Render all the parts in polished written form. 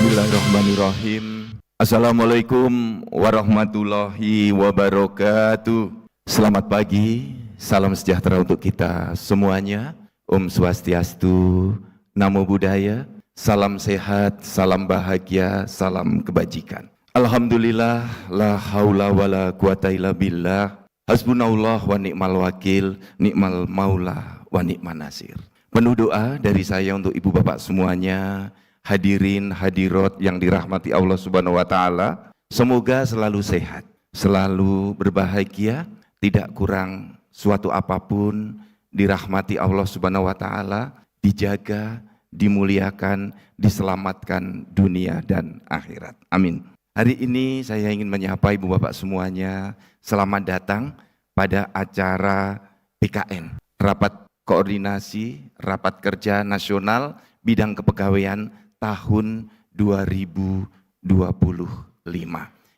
Bismillahirrahmanirrahim. Assalamualaikum warahmatullahi wabarakatuh. Selamat pagi, salam sejahtera untuk kita semuanya. Om Swastiastu, Namo Buddhaya, salam sehat, salam bahagia, salam kebajikan. Alhamdulillah, la haula wala quwata illa billah. Hasbunallah wa ni'mal wakil, ni'mal maula wa ni'man nasir. Penuh doa dari saya untuk ibu bapak semuanya, hadirin hadirat yang dirahmati Allah Subhanahu wa taala, semoga selalu sehat, selalu berbahagia, tidak kurang suatu apapun, dirahmati Allah Subhanahu wa taala, dijaga, dimuliakan, diselamatkan dunia dan akhirat. Amin. Hari ini saya ingin menyapa ibu bapak semuanya, selamat datang pada acara PKN, Rapat Koordinasi Rapat Kerja Nasional Bidang Kepegawaian tahun 2025.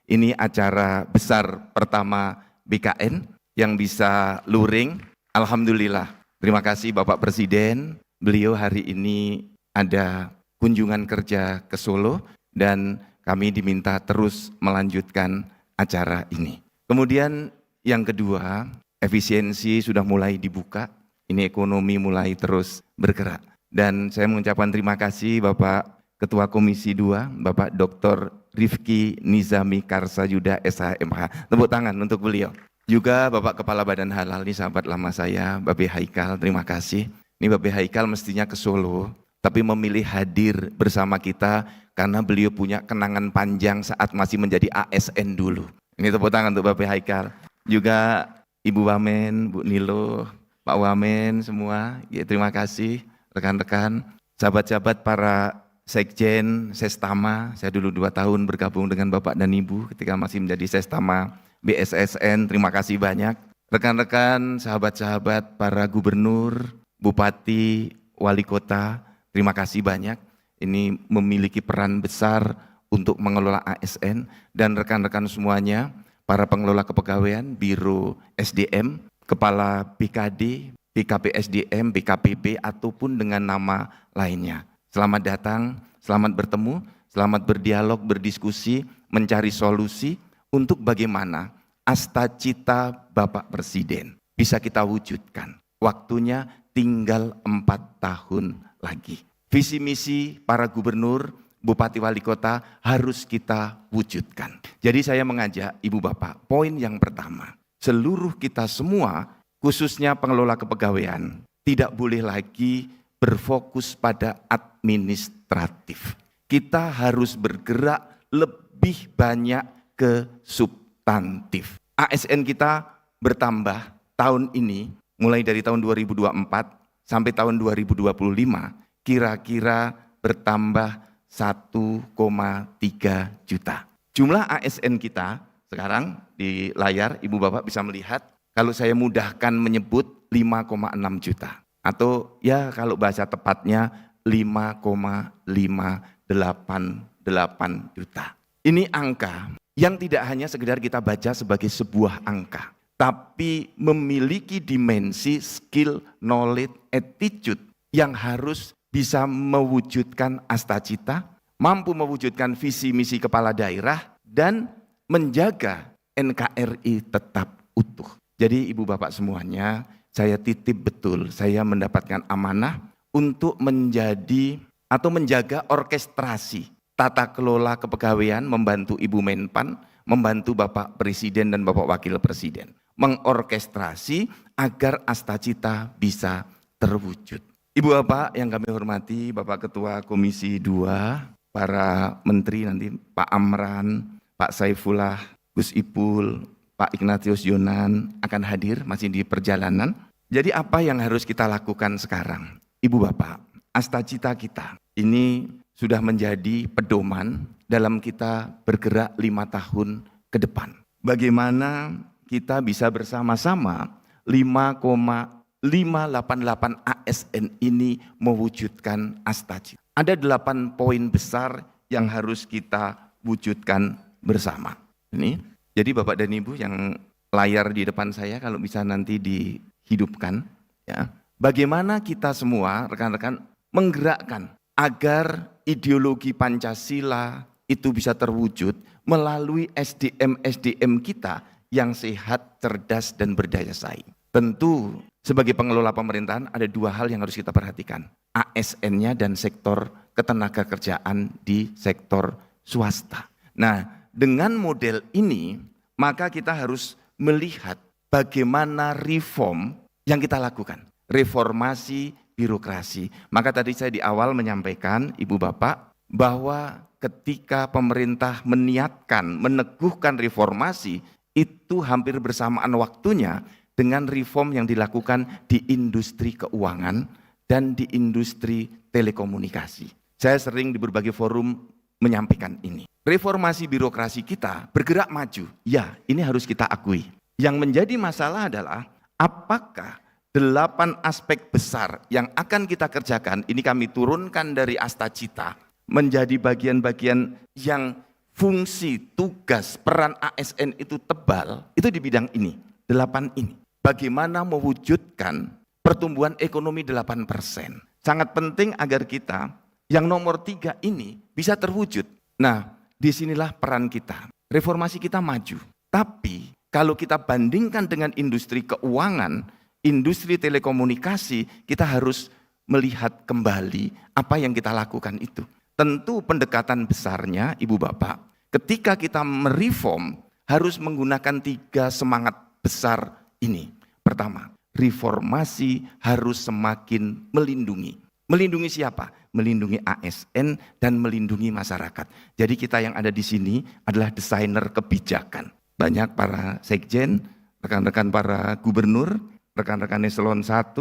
Ini acara besar pertama BKN yang bisa luring. Alhamdulillah. Terima kasih Bapak Presiden. Beliau hari ini ada kunjungan kerja ke Solo dan kami diminta terus melanjutkan acara ini. Kemudian yang kedua, efisiensi sudah mulai dibuka. Ini ekonomi mulai terus bergerak. Dan saya mengucapkan terima kasih Bapak Ketua Komisi 2, Bapak Dr. Rifki Nizami Karsayuda SHMH. Tepuk tangan untuk beliau. Juga Bapak Kepala Badan Halal, ini sahabat lama saya, Babe Haikal, terima kasih. Ini Babe Haikal mestinya ke Solo, tapi memilih hadir bersama kita karena beliau punya kenangan panjang saat masih menjadi ASN dulu. Ini tepuk tangan untuk Babe Haikal. Juga Ibu Wamen, Bu Nilo, Pak Wamen semua, ya terima kasih rekan-rekan, sahabat-sahabat para Sekjen, Sestama, saya dulu 2 tahun bergabung dengan Bapak dan Ibu ketika masih menjadi Sestama BSSN, terima kasih banyak. Rekan-rekan, sahabat-sahabat para gubernur, bupati, wali kota, terima kasih banyak. Ini memiliki peran besar untuk mengelola ASN dan rekan-rekan semuanya, para pengelola kepegawaian, Biro SDM, Kepala BKD, BKP SDM, BKPP, ataupun dengan nama lainnya. Selamat datang, selamat bertemu, selamat berdialog, berdiskusi, mencari solusi untuk bagaimana asta-cita Bapak Presiden bisa kita wujudkan. Waktunya tinggal 4 tahun lagi. Visi misi para gubernur, bupati wali kota harus kita wujudkan. Jadi saya mengajak ibu bapak, poin yang pertama, seluruh kita semua, khususnya pengelola kepegawaian, tidak boleh lagi berfokus pada administratif. Kita harus bergerak lebih banyak ke substantif. ASN kita bertambah tahun ini, mulai dari tahun 2024 sampai tahun 2025, kira-kira bertambah 1,3 juta. Jumlah ASN kita sekarang di layar Ibu Bapak bisa melihat, kalau saya mudahkan menyebut 5,6 juta. Atau ya kalau bahasa tepatnya 5,588 juta. Ini angka yang tidak hanya sekedar kita baca sebagai sebuah angka, tapi memiliki dimensi skill, knowledge, attitude yang harus bisa mewujudkan asta-cita, mampu mewujudkan visi misi kepala daerah, dan menjaga NKRI tetap utuh. Jadi ibu bapak semuanya, saya titip betul, saya mendapatkan amanah untuk menjadi atau menjaga orkestrasi tata kelola kepegawaian, membantu Ibu Menpan, membantu Bapak Presiden dan Bapak Wakil Presiden. Mengorkestrasi agar asta-cita bisa terwujud. Ibu Bapak yang kami hormati, Bapak Ketua Komisi 2, para menteri nanti Pak Amran, Pak Saifullah, Gus Ipul, Pak Ignatius Yonan akan hadir, masih di perjalanan. Jadi apa yang harus kita lakukan sekarang? Ibu Bapak, asta-cita kita ini sudah menjadi pedoman dalam kita bergerak 5 tahun ke depan. Bagaimana kita bisa bersama-sama 5,588 ASN ini mewujudkan asta-cita. Ada 8 poin besar yang harus kita wujudkan bersama. Ini, jadi Bapak dan Ibu yang layar di depan saya kalau bisa nanti dihidupkan, ya. Bagaimana kita semua rekan-rekan menggerakkan agar ideologi Pancasila itu bisa terwujud melalui SDM kita yang sehat, cerdas, dan berdaya saing. Tentu sebagai pengelola pemerintahan ada dua hal yang harus kita perhatikan. ASN-nya dan sektor ketenagakerjaan di sektor swasta. Nah, dengan model ini maka kita harus melihat bagaimana reform yang kita lakukan. Reformasi birokrasi. Maka tadi saya di awal menyampaikan, Ibu Bapak, bahwa ketika pemerintah meniatkan, meneguhkan reformasi, itu hampir bersamaan waktunya dengan reform yang dilakukan di industri keuangan dan di industri telekomunikasi. Saya sering di berbagai forum menyampaikan ini. Reformasi birokrasi kita bergerak maju. Ya, ini harus kita akui. Yang menjadi masalah adalah apakah 8 aspek besar yang akan kita kerjakan, ini kami turunkan dari Astacita, menjadi bagian-bagian yang fungsi, tugas, peran ASN itu tebal, itu di bidang ini, 8 ini. Bagaimana mewujudkan pertumbuhan ekonomi 8%. Sangat penting agar kita, yang nomor 3 ini bisa terwujud. Nah, disinilah peran kita. Reformasi kita maju. Tapi, kalau kita bandingkan dengan industri keuangan, industri telekomunikasi, kita harus melihat kembali apa yang kita lakukan itu. Tentu pendekatan besarnya, Ibu Bapak, ketika kita mereform harus menggunakan 3 semangat besar ini. Pertama, reformasi harus semakin melindungi. Melindungi siapa? Melindungi ASN dan melindungi masyarakat. Jadi kita yang ada di sini adalah desainer kebijakan. Banyak para sekjen, rekan-rekan para gubernur, rekan-rekan eselon 1,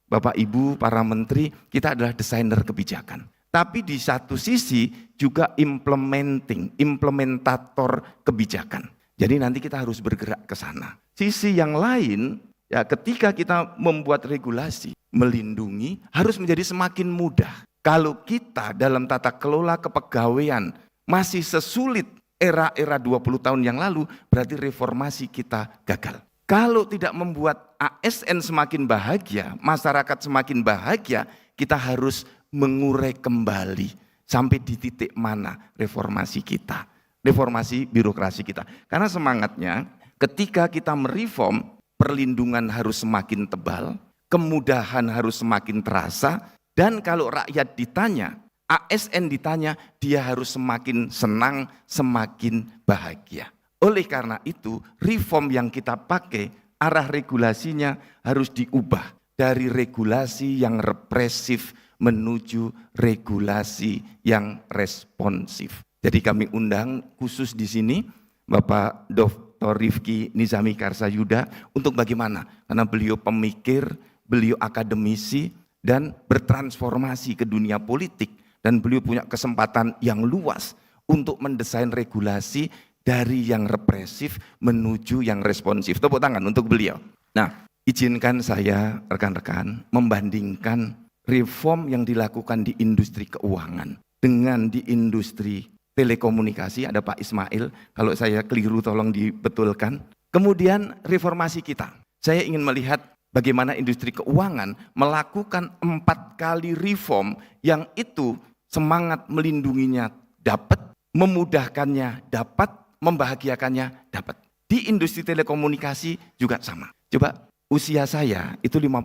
Bapak Ibu, para menteri, kita adalah desainer kebijakan. Tapi di satu sisi juga implementator kebijakan. Jadi nanti kita harus bergerak ke sana. Sisi yang lain, ya ketika kita membuat regulasi, melindungi harus menjadi semakin mudah. Kalau kita dalam tata kelola kepegawaian masih sesulit era-era 20 tahun yang lalu, berarti reformasi kita gagal. Kalau tidak membuat ASN semakin bahagia, masyarakat semakin bahagia, kita harus mengurai kembali sampai di titik mana reformasi kita, reformasi birokrasi kita. Karena semangatnya ketika kita mereform, perlindungan harus semakin tebal, kemudahan harus semakin terasa, dan kalau rakyat ditanya, ASN ditanya, dia harus semakin senang, semakin bahagia. Oleh karena itu, reform yang kita pakai, arah regulasinya harus diubah dari regulasi yang represif menuju regulasi yang responsif. Jadi kami undang khusus di sini Bapak Dr. Rifki Nizami Karsayuda untuk bagaimana? Karena beliau pemikir, beliau akademisi dan bertransformasi ke dunia politik dan beliau punya kesempatan yang luas untuk mendesain regulasi dari yang represif menuju yang responsif. Tepuk tangan untuk beliau. Nah, izinkan saya rekan-rekan membandingkan reform yang dilakukan di industri keuangan dengan di industri telekomunikasi. Ada Pak Ismail, kalau saya keliru tolong dibetulkan. Kemudian reformasi kita. Saya ingin melihat bagaimana industri keuangan melakukan 4 kali reform yang itu semangat melindunginya dapat, memudahkannya dapat, membahagiakannya dapat. Di industri telekomunikasi juga sama. Coba usia saya itu 55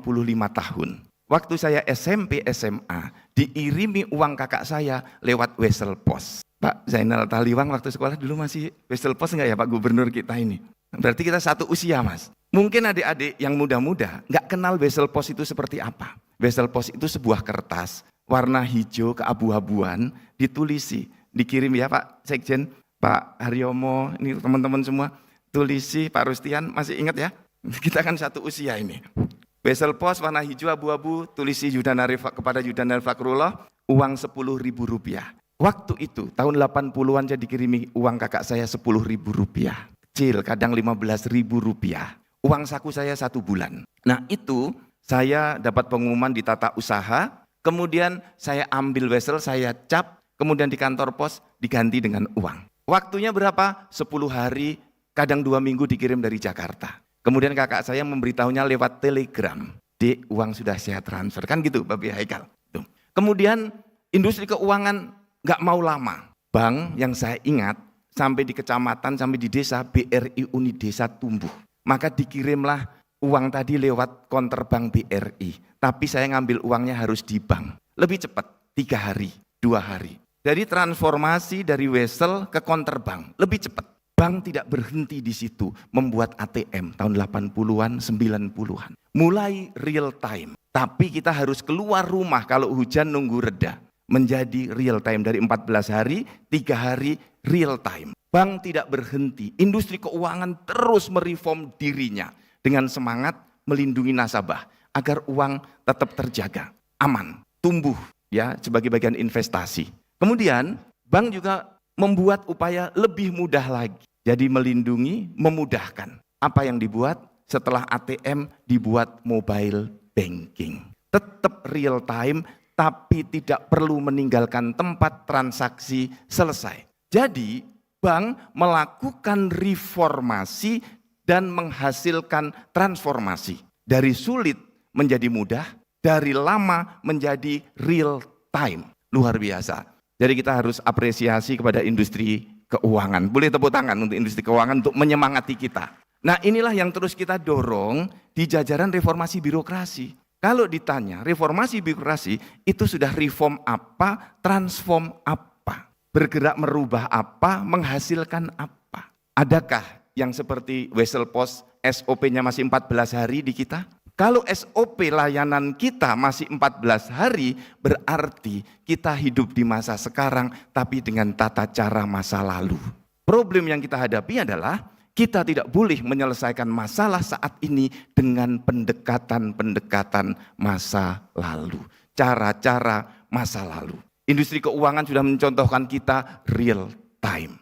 tahun. Waktu saya SMP, SMA, diirimi uang kakak saya lewat Wesel Pos. Pak Zainal Taliwang waktu sekolah dulu masih Wesel Pos enggak ya Pak Gubernur kita ini? Berarti kita satu usia Mas. Mungkin adik-adik yang muda-muda nggak kenal Wesel Pos itu seperti apa. Wesel Pos itu sebuah kertas warna hijau keabu-abuan, ditulisi, dikirim ya Pak Sekjen, Pak Haryomo, ini teman-teman semua, tulisi Pak Rustian, masih ingat ya? Kita kan satu usia ini. Wesel Pos warna hijau abu-abu, tulisi kepada Yudana Fakrullah, uang Rp10.000. Waktu itu, tahun 80-an saya dikirimi uang kakak saya Rp10.000. Kecil, kadang Rp15.000. Uang saku saya 1 bulan. Nah itu, saya dapat pengumuman di tata usaha, kemudian saya ambil wesel, saya cap, kemudian di kantor pos diganti dengan uang. Waktunya berapa? 10 hari, kadang 2 minggu dikirim dari Jakarta. Kemudian kakak saya memberitahunya lewat telegram. Dek, uang sudah saya transfer. Kan gitu Bapak Haikal. Tuh. Kemudian industri keuangan nggak mau lama. Bank yang saya ingat sampai di kecamatan, sampai di desa, BRI Unit Desa tumbuh. Maka dikirimlah uang tadi lewat konter bank BRI. Tapi saya ngambil uangnya harus di bank. Lebih cepat, 3 hari, 2 hari. Jadi transformasi dari Wesel ke konter bank, lebih cepat. Bank tidak berhenti di situ membuat ATM tahun 80-an, 90-an. Mulai real time. Tapi kita harus keluar rumah kalau hujan nunggu reda. Menjadi real time dari 14 hari, 3 hari real time. Bank tidak berhenti. Industri keuangan terus mereform dirinya dengan semangat melindungi nasabah agar uang tetap terjaga, aman, tumbuh ya sebagai bagian investasi. Kemudian bank juga membuat upaya lebih mudah lagi. Jadi melindungi, memudahkan. Apa yang dibuat? Setelah ATM dibuat mobile banking. Tetap real time, tapi tidak perlu meninggalkan tempat transaksi selesai. Jadi bank melakukan reformasi dan menghasilkan transformasi. Dari sulit menjadi mudah, dari lama menjadi real time. Luar biasa. Jadi kita harus apresiasi kepada industri keuangan. Boleh tepuk tangan untuk industri keuangan untuk menyemangati kita. Nah inilah yang terus kita dorong di jajaran reformasi birokrasi. Kalau ditanya reformasi birokrasi itu sudah reform apa, transform apa, bergerak merubah apa, menghasilkan apa. Adakah yang seperti Wesel Pos SOP-nya masih 14 hari di kita? Kalau SOP layanan kita masih 14 hari, berarti kita hidup di masa sekarang tapi dengan tata cara masa lalu. Problem yang kita hadapi adalah kita tidak boleh menyelesaikan masalah saat ini dengan pendekatan-pendekatan masa lalu. Cara-cara masa lalu. Industri keuangan sudah mencontohkan kita real time.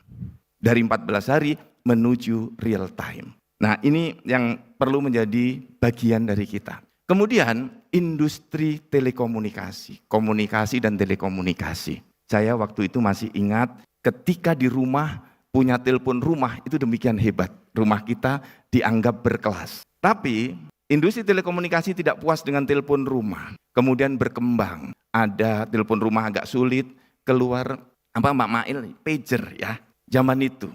Dari 14 hari menuju real time. Nah ini yang perlu menjadi bagian dari kita. Kemudian industri telekomunikasi, komunikasi dan telekomunikasi. Saya waktu itu masih ingat ketika di rumah punya telepon rumah itu demikian hebat. Rumah kita dianggap berkelas. Tapi industri telekomunikasi tidak puas dengan telepon rumah. Kemudian berkembang. Ada telepon rumah agak sulit, keluar Mbak Mail, pager ya. Zaman itu,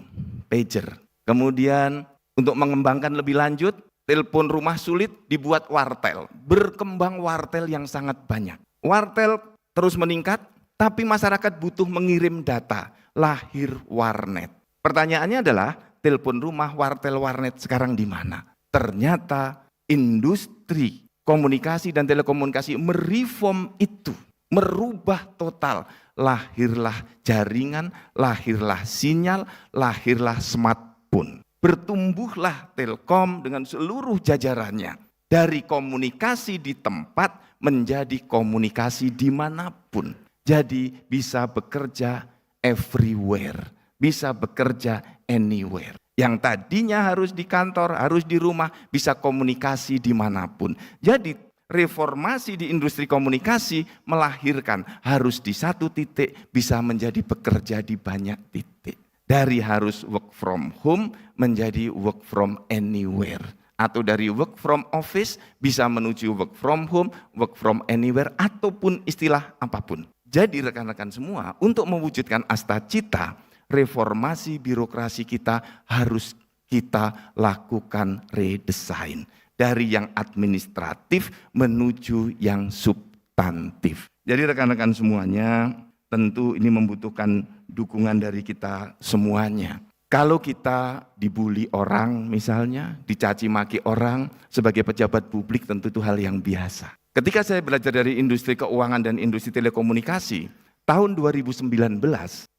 pager. Kemudian untuk mengembangkan lebih lanjut, telepon rumah sulit dibuat wartel. Berkembang wartel yang sangat banyak. Wartel terus meningkat, tapi masyarakat butuh mengirim data. Lahir warnet. Pertanyaannya adalah, telepon rumah, wartel, warnet sekarang di mana? Ternyata industri komunikasi dan telekomunikasi mereform itu. Merubah total. Lahirlah jaringan, lahirlah sinyal, lahirlah smartphone. Bertumbuhlah Telkom dengan seluruh jajarannya. Dari komunikasi di tempat menjadi komunikasi dimanapun. Jadi bisa bekerja everywhere. Bisa bekerja anywhere. Yang tadinya harus di kantor, harus di rumah, bisa komunikasi dimanapun. Jadi reformasi di industri komunikasi melahirkan harus di satu titik bisa menjadi bekerja di banyak titik. Dari harus work from home menjadi work from anywhere. Atau dari work from office bisa menuju work from home, work from anywhere, ataupun istilah apapun. Jadi rekan-rekan semua, untuk mewujudkan asta-cita, reformasi birokrasi kita harus kita lakukan redesign. Dari yang administratif menuju yang substantif. Jadi rekan-rekan semuanya, tentu ini membutuhkan dukungan dari kita semuanya. Kalau kita dibully orang misalnya, dicaci maki orang sebagai pejabat publik tentu itu hal yang biasa. Ketika saya belajar dari industri keuangan dan industri telekomunikasi, tahun 2019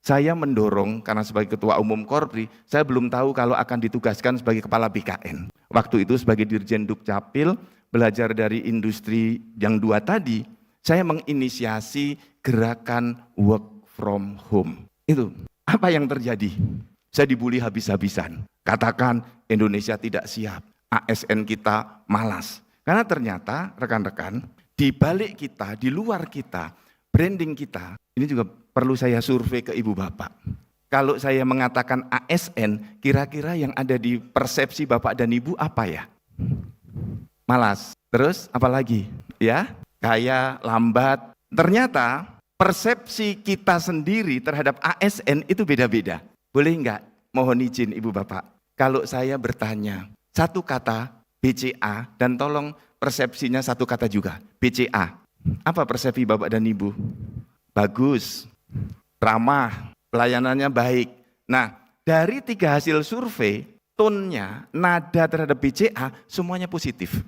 saya mendorong karena sebagai ketua umum Korpri, saya belum tahu kalau akan ditugaskan sebagai kepala BKN. Waktu itu sebagai Dirjen Dukcapil, belajar dari industri yang 2 tadi, saya menginisiasi gerakan work from home. Itu, apa yang terjadi? Saya dibully habis-habisan. Katakan Indonesia tidak siap, ASN kita malas. Karena ternyata rekan-rekan, di balik kita, di luar kita, branding kita, ini juga perlu saya survei ke ibu bapak. Kalau saya mengatakan ASN, kira-kira yang ada di persepsi bapak dan ibu apa ya? Malas. Terus apa lagi? Ya, kaya, lambat. Ternyata persepsi kita sendiri terhadap ASN itu beda-beda. Boleh enggak? Mohon izin Ibu Bapak. Kalau saya bertanya satu kata BCA dan tolong persepsinya satu kata juga, BCA. Apa persepsi Bapak dan Ibu? Bagus, ramah, pelayanannya baik. Nah, dari 3 hasil survei, tone-nya, nada terhadap BCA semuanya positif.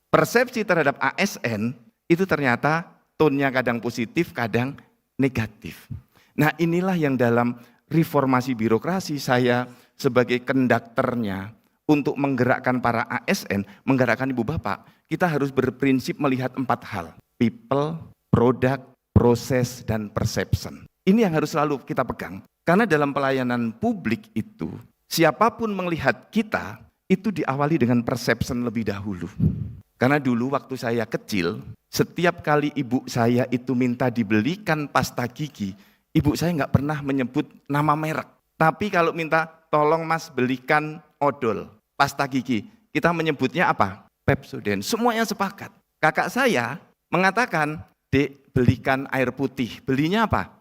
Persepsi terhadap ASN itu ternyata tone-nya kadang positif, kadang negatif. Nah, inilah yang dalam reformasi birokrasi saya sebagai konduktornya untuk menggerakkan para ASN, menggerakkan Ibu Bapak, kita harus berprinsip melihat 4 hal. People, product, proses, dan perception. Ini yang harus selalu kita pegang. Karena dalam pelayanan publik itu, siapapun melihat kita, itu diawali dengan perception lebih dahulu. Karena dulu waktu saya kecil, setiap kali ibu saya itu minta dibelikan pasta gigi, ibu saya nggak pernah menyebut nama merek. Tapi kalau minta, tolong mas belikan odol, pasta gigi, kita menyebutnya apa? Pepsodent. Semuanya sepakat. Kakak saya mengatakan, Dek belikan air putih, belinya apa?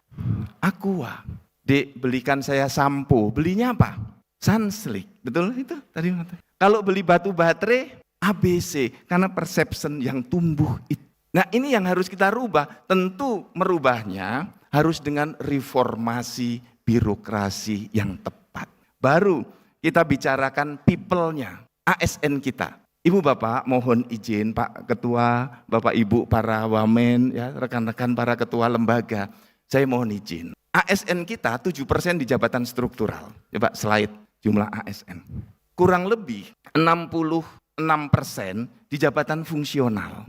Aqua. Dek belikan saya sampo, belinya apa? Sunsilk. Betul itu tadi? Kalau beli batu baterai, ABC, karena perception yang tumbuh itu. Nah ini yang harus kita rubah, tentu merubahnya harus dengan reformasi birokrasi yang tepat. Baru kita bicarakan people-nya, ASN kita. Ibu Bapak mohon izin Pak Ketua, Bapak Ibu para wamen, ya, rekan-rekan para ketua lembaga, saya mohon izin. ASN kita 7% di jabatan struktural. Coba slide jumlah ASN. Kurang lebih 66% di jabatan fungsional.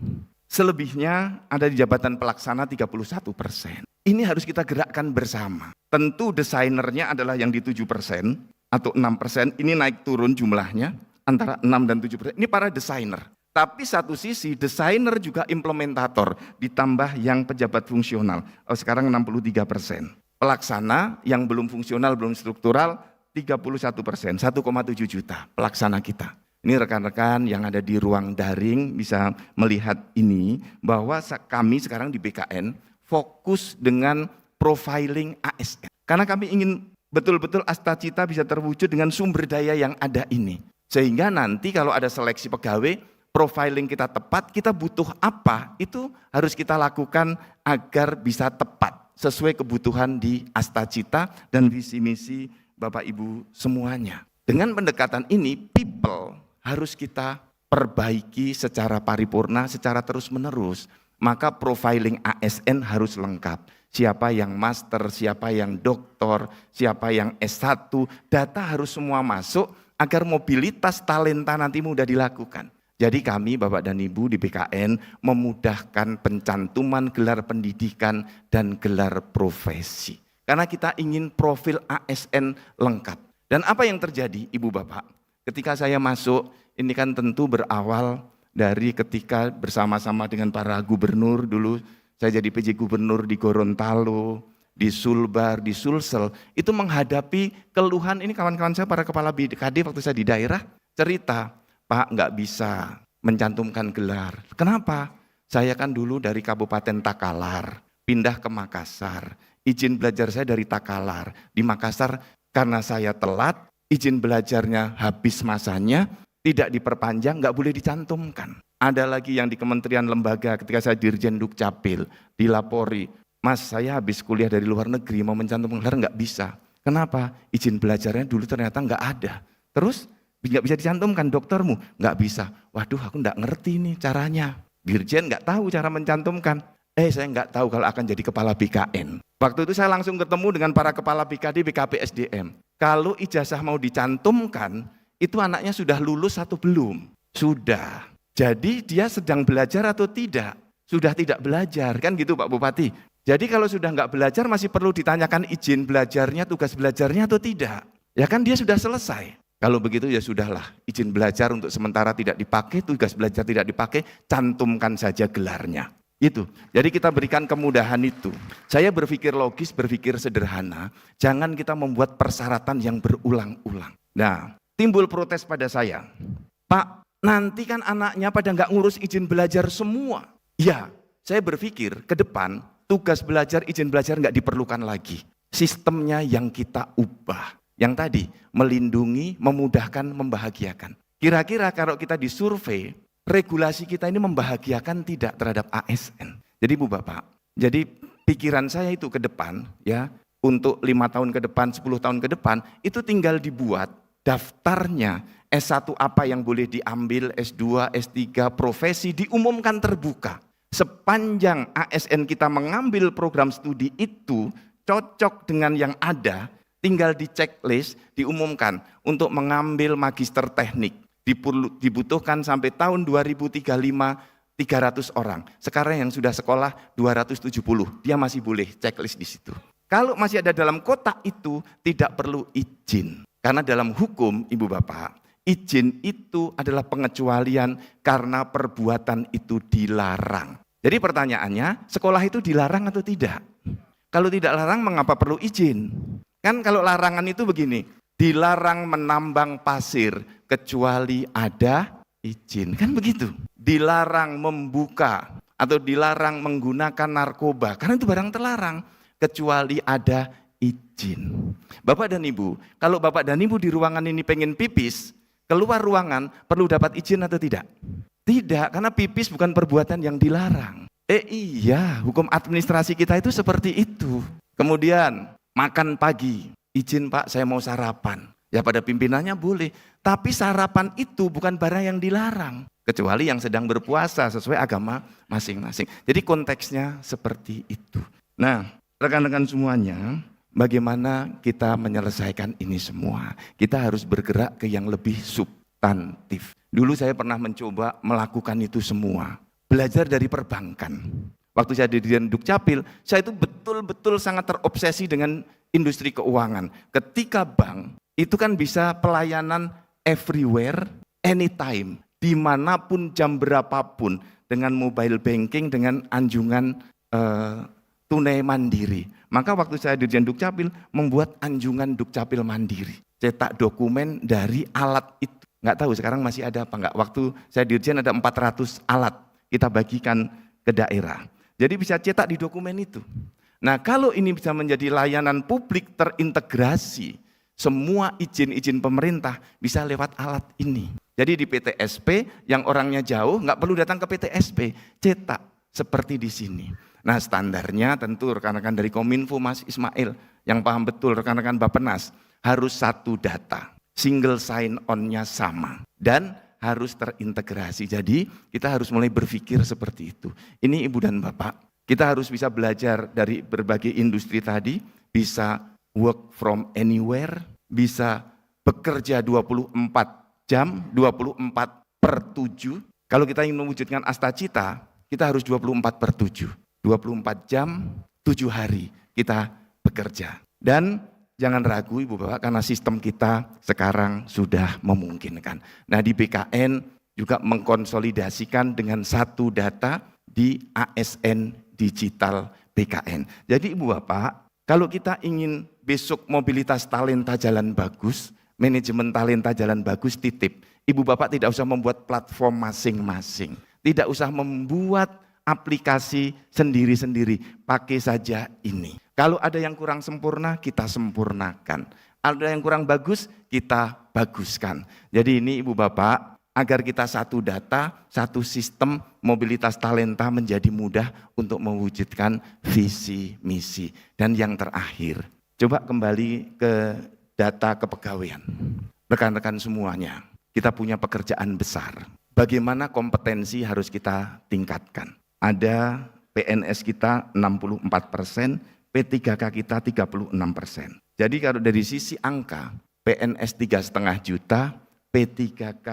Selebihnya ada di jabatan pelaksana 31%. Ini harus kita gerakkan bersama. Tentu desainernya adalah yang di 7% atau 6%. Ini naik turun jumlahnya antara 6 dan 7%. Ini para desainer. Tapi satu sisi desainer juga implementator ditambah yang pejabat fungsional. Sekarang 63%. Pelaksana yang belum fungsional, belum struktural 31%, 1,7 juta pelaksana kita. Ini rekan-rekan yang ada di ruang daring bisa melihat ini, bahwa kami sekarang di BKN fokus dengan profiling ASN. Karena kami ingin betul-betul Astacita bisa terwujud dengan sumber daya yang ada ini. Sehingga nanti kalau ada seleksi pegawai, profiling kita tepat, kita butuh apa, itu harus kita lakukan agar bisa tepat sesuai kebutuhan di Astacita dan visi misi Bapak Ibu semuanya. Dengan pendekatan ini, people harus kita perbaiki secara paripurna, secara terus-menerus. Maka profiling ASN harus lengkap. Siapa yang master, siapa yang doktor, siapa yang S1, data harus semua masuk agar mobilitas talenta nanti mudah dilakukan. Jadi kami Bapak dan Ibu di BKN memudahkan pencantuman gelar pendidikan dan gelar profesi. Karena kita ingin profil ASN lengkap. Dan apa yang terjadi Ibu Bapak? Ketika saya masuk, ini kan tentu berawal dari ketika bersama-sama dengan para gubernur dulu, saya jadi PJ gubernur di Gorontalo, di Sulbar, di Sulsel, itu menghadapi keluhan, ini kawan-kawan saya para kepala BKD waktu saya di daerah, cerita, Pak nggak bisa mencantumkan gelar. Kenapa? Saya kan dulu dari Kabupaten Takalar, pindah ke Makassar, izin belajar saya dari Takalar, di Makassar karena saya telat, izin belajarnya habis masanya, tidak diperpanjang, nggak boleh dicantumkan. Ada lagi yang di kementerian lembaga ketika saya Dirjen Dukcapil, dilapori, Mas saya habis kuliah dari luar negeri mau mencantumkan gelar nggak bisa. Kenapa? Izin belajarnya dulu ternyata nggak ada. Terus nggak bisa dicantumkan doktermu? Nggak bisa. Waduh aku nggak ngerti nih caranya. Dirjen nggak tahu cara mencantumkan. Saya nggak tahu kalau akan jadi kepala BKN. Waktu itu saya langsung ketemu dengan para kepala BKD, BKP, SDM. Kalau ijazah mau dicantumkan, itu anaknya sudah lulus atau belum? Sudah. Jadi dia sedang belajar atau tidak? Sudah tidak belajar, kan gitu Pak Bupati. Jadi kalau sudah nggak belajar masih perlu ditanyakan izin belajarnya, tugas belajarnya atau tidak. Ya kan dia sudah selesai. Kalau begitu ya sudahlah, izin belajar untuk sementara tidak dipakai, tugas belajar tidak dipakai, cantumkan saja gelarnya. Itu. Jadi kita berikan kemudahan itu. Saya berpikir logis, berpikir sederhana, jangan kita membuat persyaratan yang berulang-ulang. Nah, timbul protes pada saya, Pak, nanti kan anaknya pada nggak ngurus izin belajar semua. Ya, saya berpikir ke depan tugas belajar, izin belajar nggak diperlukan lagi. Sistemnya yang kita ubah. Yang tadi, melindungi, memudahkan, membahagiakan. Kira-kira kalau kita disurvei, regulasi kita ini membahagiakan tidak terhadap ASN. Jadi Bu Bapak, jadi pikiran saya itu ke depan, ya, untuk 5 tahun ke depan, 10 tahun ke depan, itu tinggal dibuat daftarnya, S1 apa yang boleh diambil, S2, S3, profesi diumumkan terbuka. Sepanjang ASN kita mengambil program studi itu cocok dengan yang ada, tinggal di checklist, diumumkan untuk mengambil magister teknik. Dibutuhkan sampai tahun 2035 300 orang. Sekarang yang sudah sekolah 270, dia masih boleh checklist di situ. Kalau masih ada dalam kotak itu tidak perlu izin. Karena dalam hukum Ibu Bapak, izin itu adalah pengecualian karena perbuatan itu dilarang. Jadi pertanyaannya, sekolah itu dilarang atau tidak? Kalau tidak larang, mengapa perlu izin? Kan kalau larangan itu begini, dilarang menambang pasir kecuali ada izin. Kan begitu. Dilarang membuka atau dilarang menggunakan narkoba, karena itu barang terlarang, kecuali ada izin. Bapak dan Ibu, kalau Bapak dan Ibu di ruangan ini pengen pipis, keluar ruangan perlu dapat izin atau tidak? Tidak, karena pipis bukan perbuatan yang dilarang. Iya, hukum administrasi kita itu seperti itu. Kemudian, makan pagi, izin Pak saya mau sarapan. Ya pada pimpinannya boleh, tapi sarapan itu bukan barang yang dilarang. Kecuali yang sedang berpuasa sesuai agama masing-masing. Jadi konteksnya seperti itu. Nah, rekan-rekan semuanya, bagaimana kita menyelesaikan ini semua? Kita harus bergerak ke yang lebih substantif. Dulu saya pernah mencoba melakukan itu semua. Belajar dari perbankan. Waktu saya di Dirjen Dukcapil, saya itu betul-betul sangat terobsesi dengan industri keuangan. Ketika bank, itu kan bisa pelayanan everywhere, anytime, dimanapun, jam berapapun, dengan mobile banking, dengan anjungan tunai mandiri. Maka waktu saya di Dirjen Dukcapil, membuat anjungan Dukcapil mandiri. Cetak dokumen dari alat itu. Nggak tahu sekarang masih ada apa enggak. Waktu saya Dirjen ada 400 alat kita bagikan ke daerah. Jadi bisa cetak di dokumen itu. Nah kalau ini bisa menjadi layanan publik terintegrasi, semua izin-izin pemerintah bisa lewat alat ini. Jadi di PTSP yang orangnya jauh nggak perlu datang ke PTSP, cetak seperti di sini. Nah standarnya tentu rekan-rekan dari Kominfo Mas Ismail yang paham betul, rekan-rekan Bappenas harus satu data. Single sign on-nya sama dan harus terintegrasi. Jadi kita harus mulai berpikir seperti itu. Ini Ibu dan Bapak, kita harus bisa belajar dari berbagai industri tadi, bisa work from anywhere, bisa bekerja 24 jam, 24/7. Kalau kita ingin mewujudkan Astacita, kita harus 24/7. 24 jam, 7 hari kita bekerja. Dan jangan ragu Ibu Bapak karena sistem kita sekarang sudah memungkinkan. Nah di BKN juga mengkonsolidasikan dengan satu data di ASN Digital BKN. Jadi Ibu Bapak, kalau kita ingin besok mobilitas talenta jalan bagus, manajemen talenta jalan bagus titip. Ibu Bapak tidak usah membuat platform masing-masing. Tidak usah membuat aplikasi sendiri-sendiri, pakai saja ini. Kalau ada yang kurang sempurna, kita sempurnakan. Ada yang kurang bagus, kita baguskan. Jadi ini Ibu Bapak, agar kita satu data, satu sistem mobilitas talenta menjadi mudah untuk mewujudkan visi misi. Dan yang terakhir, coba kembali ke data kepegawaian. Rekan-rekan semuanya, kita punya pekerjaan besar. Bagaimana kompetensi harus kita tingkatkan? Ada PNS kita 64%, P3K kita 36%. Jadi kalau dari sisi angka, PNS 3,5 juta, P3K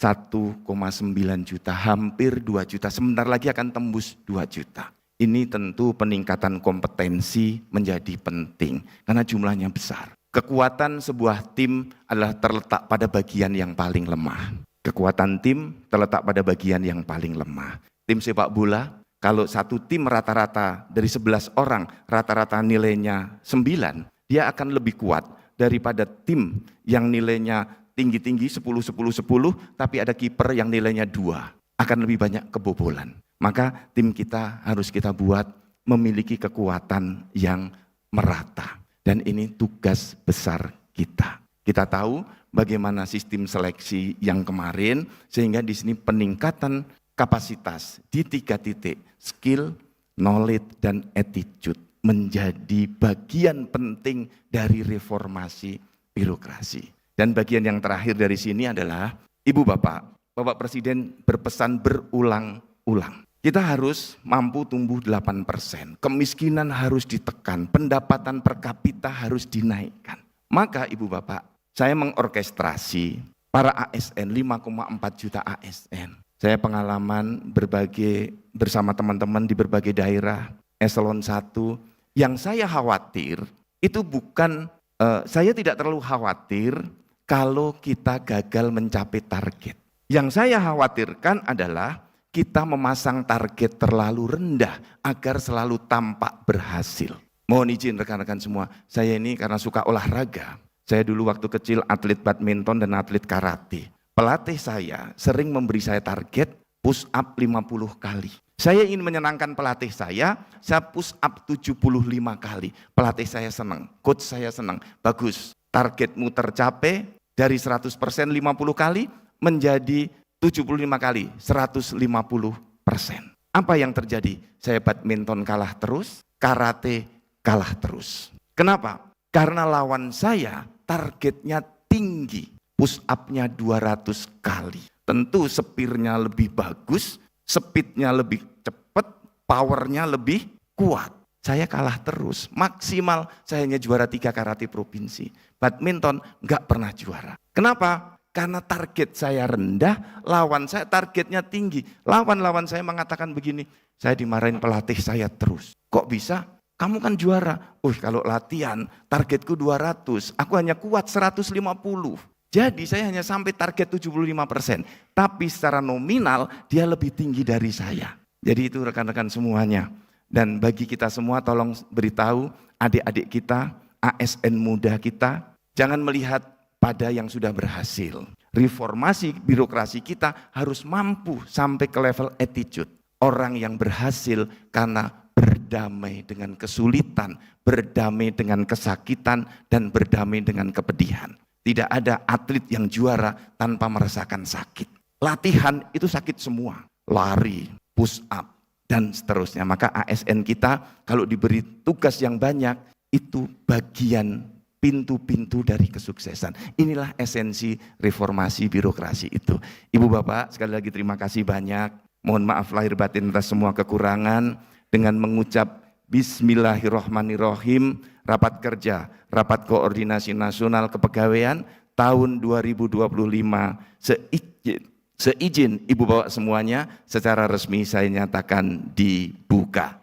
1,9 juta, hampir 2 juta. Sebentar lagi akan tembus 2 juta. Ini tentu peningkatan kompetensi menjadi penting, karena jumlahnya besar. Kekuatan sebuah tim adalah terletak pada bagian yang paling lemah. Kekuatan tim terletak pada bagian yang paling lemah. Tim sepak bola, kalau satu tim rata-rata dari 11 orang, rata-rata nilainya 9, dia akan lebih kuat daripada tim yang nilainya tinggi-tinggi 10, 10, 10, tapi ada kiper yang nilainya 2. Akan lebih banyak kebobolan. Maka tim kita harus kita buat memiliki kekuatan yang merata. Dan ini tugas besar kita. Kita tahu bagaimana sistem seleksi yang kemarin, sehingga di sini peningkatan kapasitas di 3 titik, skill, knowledge, dan attitude menjadi bagian penting dari reformasi birokrasi. Dan bagian yang terakhir dari sini adalah, Ibu Bapak, Bapak Presiden berpesan berulang-ulang. Kita harus mampu tumbuh 8%, kemiskinan harus ditekan, pendapatan per kapita harus dinaikkan. Maka Ibu Bapak, saya mengorkestrasi para ASN, 5,4 juta ASN. Saya pengalaman bersama teman-teman di berbagai daerah, eselon 1, yang saya khawatir itu bukan, saya tidak terlalu khawatir kalau kita gagal mencapai target. Yang saya khawatirkan adalah kita memasang target terlalu rendah agar selalu tampak berhasil. Mohon izin rekan-rekan semua, saya ini karena suka olahraga. Saya dulu waktu kecil atlet badminton dan atlet karate. Pelatih saya sering memberi saya target push up 50 kali. Saya ingin menyenangkan pelatih saya push up 75 kali. Pelatih saya senang, coach saya senang. Bagus, targetmu tercapai dari 100% 50 kali menjadi 75 kali, 150%. Apa yang terjadi? Saya badminton kalah terus, karate kalah terus. Kenapa? Karena lawan saya targetnya tinggi, push up-nya 200 kali. Tentu spearnya lebih bagus, speednya lebih cepat, powernya lebih kuat. Saya kalah terus, maksimal saya hanya juara 3 karate provinsi. Badminton nggak pernah juara. Kenapa? Karena target saya rendah, lawan saya targetnya tinggi. Lawan-lawan saya mengatakan begini, saya dimarahin pelatih saya terus. Kok bisa? Kamu kan juara. Kalau latihan targetku 200, aku hanya kuat 150. Jadi saya hanya sampai target 75%. Tapi secara nominal dia lebih tinggi dari saya. Jadi itu rekan-rekan semuanya. Dan bagi kita semua tolong beritahu adik-adik kita, ASN muda kita, jangan melihat pada yang sudah berhasil. Reformasi birokrasi kita harus mampu sampai ke level attitude. Orang yang berhasil karena berdamai dengan kesulitan, berdamai dengan kesakitan, dan berdamai dengan kepedihan. Tidak ada atlet yang juara tanpa merasakan sakit. Latihan itu sakit semua. Lari, push up, dan seterusnya. Maka ASN kita kalau diberi tugas yang banyak, itu bagian pintu-pintu dari kesuksesan. Inilah esensi reformasi birokrasi itu. Ibu Bapak, sekali lagi terima kasih banyak. Mohon maaf lahir batin atas semua kekurangan. Dengan mengucap Bismillahirrahmanirrahim, rapat kerja, rapat koordinasi nasional kepegawaian tahun 2025 seizin Ibu Bapak semuanya secara resmi saya nyatakan dibuka.